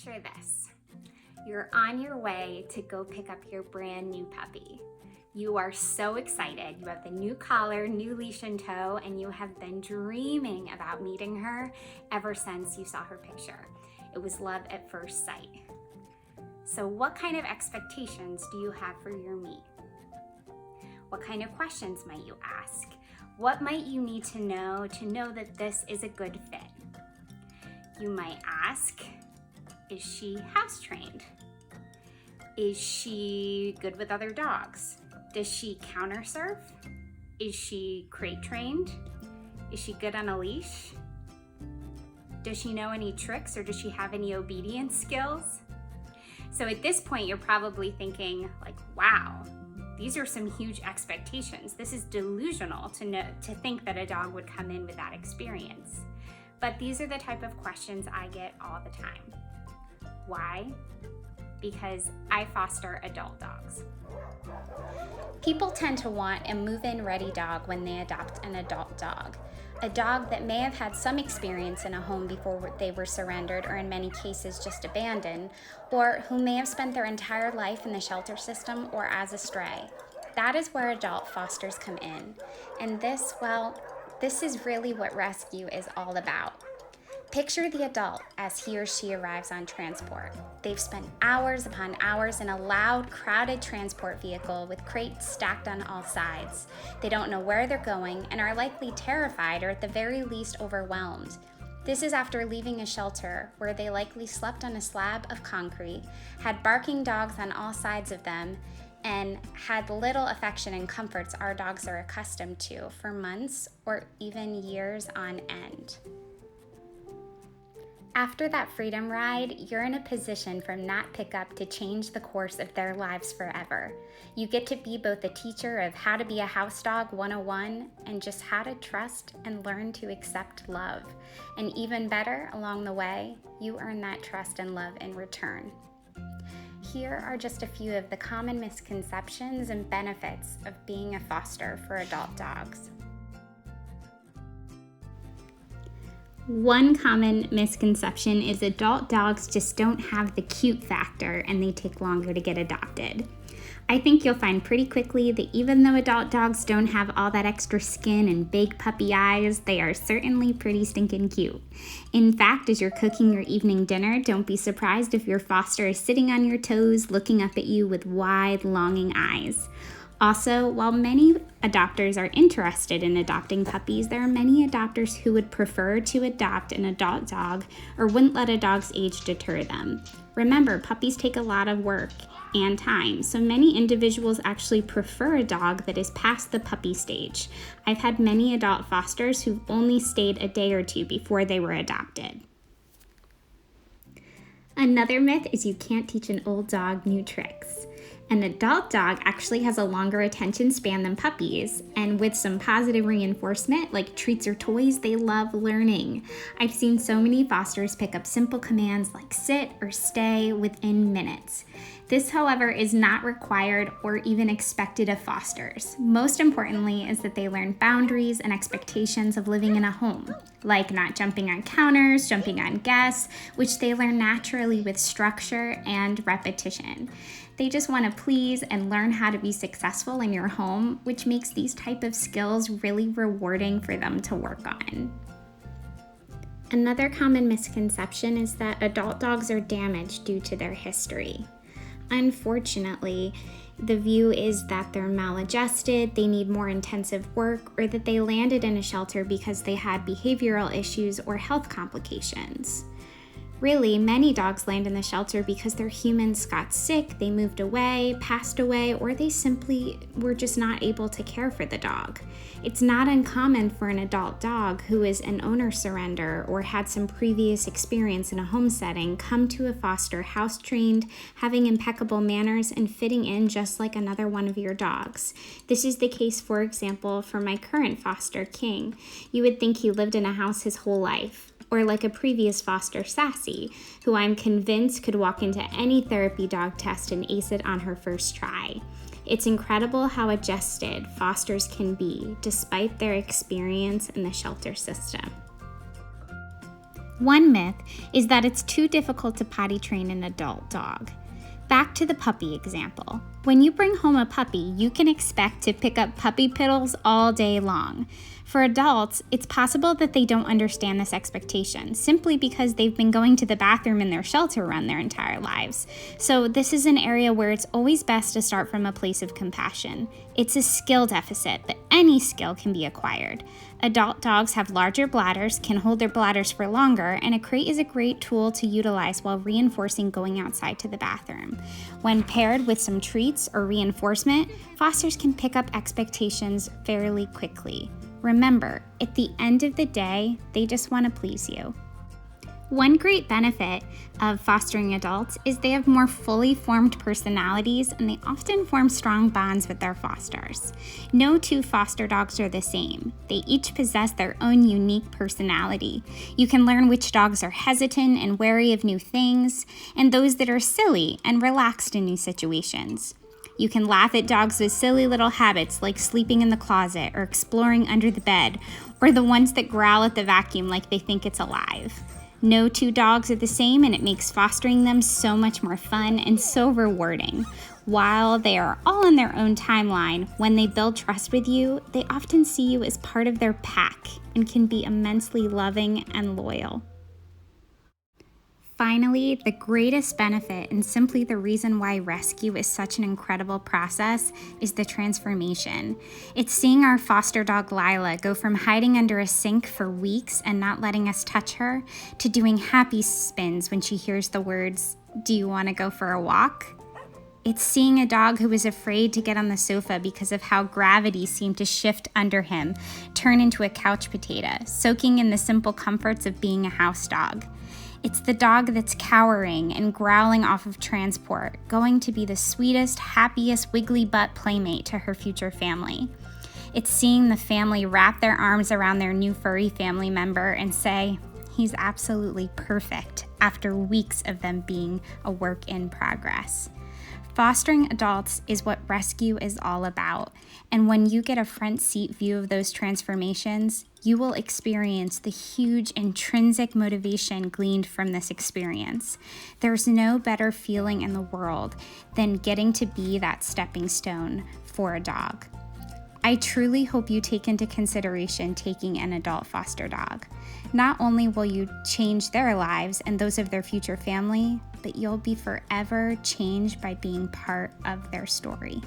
Picture this. You're on your way to go pick up your brand new puppy. You are so excited. You have the new collar, new leash in tow, and you have been dreaming about meeting her ever since you saw her picture. It was love at first sight. So what kind of expectations do you have for your meet? What kind of questions might you ask? What might you need to know that this is a good fit? You might ask, is she house trained? Is she good with other dogs? Does she counter surf? Is she crate trained? Is she good on a leash? Does she know any tricks or does she have any obedience skills? So at this point, you're probably thinking like, wow, these are some huge expectations. This is delusional to think that a dog would come in with that experience. But these are the type of questions I get all the time. Why? Because I foster adult dogs. People tend to want a move-in ready dog when they adopt an adult dog. A dog that may have had some experience in a home before they were surrendered or in many cases just abandoned, or who may have spent their entire life in the shelter system or as a stray. That is where adult fosters come in. And this is really what rescue is all about. Picture the adult as he or she arrives on transport. They've spent hours upon hours in a loud, crowded transport vehicle with crates stacked on all sides. They don't know where they're going and are likely terrified or at the very least overwhelmed. This is after leaving a shelter where they likely slept on a slab of concrete, had barking dogs on all sides of them, and had little affection and comforts our dogs are accustomed to for months or even years on end. After that freedom ride, you're in a position from that pickup to change the course of their lives forever. You get to be both a teacher of how to be a house dog 101 and just how to trust and learn to accept love. And even better, along the way, you earn that trust and love in return. Here are just a few of the common misconceptions and benefits of being a foster for adult dogs. One common misconception is adult dogs just don't have the cute factor and they take longer to get adopted. I think you'll find pretty quickly that even though adult dogs don't have all that extra skin and big puppy eyes, they are certainly pretty stinking cute. In fact, as you're cooking your evening dinner, don't be surprised if your foster is sitting on your toes, looking up at you with wide, longing eyes. Also, while many adopters are interested in adopting puppies, there are many adopters who would prefer to adopt an adult dog or wouldn't let a dog's age deter them. Remember, puppies take a lot of work and time, so many individuals actually prefer a dog that is past the puppy stage. I've had many adult fosters who've only stayed a day or two before they were adopted. Another myth is you can't teach an old dog new tricks. An adult dog actually has a longer attention span than puppies, and with some positive reinforcement like treats or toys, they love learning. I've seen so many fosters pick up simple commands like sit or stay within minutes. This, however, is not required or even expected of fosters. Most importantly is that they learn boundaries and expectations of living in a home, like not jumping on counters, jumping on guests, which they learn naturally with structure and repetition. They just want to please and learn how to be successful in your home, which makes these type of skills really rewarding for them to work on. Another common misconception is that adult dogs are damaged due to their history. Unfortunately, the view is that they're maladjusted, they need more intensive work, or that they landed in a shelter because they had behavioral issues or health complications. Really, many dogs land in the shelter because their humans got sick, they moved away, passed away, or they simply were just not able to care for the dog. It's not uncommon for an adult dog who is an owner surrender or had some previous experience in a home setting come to a foster house trained, having impeccable manners, and fitting in just like another one of your dogs. This is the case, for example, for my current foster, King. You would think he lived in a house his whole life. Or like a previous foster, Sassy, who I'm convinced could walk into any therapy dog test and ace it on her first try. It's incredible how adjusted fosters can be despite their experience in the shelter system. One myth is that it's too difficult to potty train an adult dog. Back to the puppy example. When you bring home a puppy, you can expect to pick up puppy piddles all day long. For adults, it's possible that they don't understand this expectation simply because they've been going to the bathroom in their shelter run their entire lives. So this is an area where it's always best to start from a place of compassion. It's a skill deficit, but any skill can be acquired. Adult dogs have larger bladders, can hold their bladders for longer, and a crate is a great tool to utilize while reinforcing going outside to the bathroom. When paired with some treats or reinforcement, fosters can pick up expectations fairly quickly. Remember, at the end of the day, they just want to please you. One great benefit of fostering adults is they have more fully formed personalities and they often form strong bonds with their fosters. No two foster dogs are the same. They each possess their own unique personality. You can learn which dogs are hesitant and wary of new things, and those that are silly and relaxed in new situations. You can laugh at dogs with silly little habits like sleeping in the closet or exploring under the bed, or the ones that growl at the vacuum like they think it's alive. No two dogs are the same, and it makes fostering them so much more fun and so rewarding. While they are all in their own timeline, when they build trust with you, they often see you as part of their pack and can be immensely loving and loyal. Finally, the greatest benefit and simply the reason why rescue is such an incredible process is the transformation. It's seeing our foster dog Lila go from hiding under a sink for weeks and not letting us touch her to doing happy spins when she hears the words, "Do you want to go for a walk?" It's seeing a dog who was afraid to get on the sofa because of how gravity seemed to shift under him turn into a couch potato, soaking in the simple comforts of being a house dog. It's the dog that's cowering and growling off of transport, going to be the sweetest, happiest, wiggly butt playmate to her future family. It's seeing the family wrap their arms around their new furry family member and say, "He's absolutely perfect," after weeks of them being a work in progress. Fostering adults is what rescue is all about, and when you get a front seat view of those transformations, you will experience the huge intrinsic motivation gleaned from this experience. There's no better feeling in the world than getting to be that stepping stone for a dog. I truly hope you take into consideration taking an adult foster dog. Not only will you change their lives and those of their future family, but you'll be forever changed by being part of their story.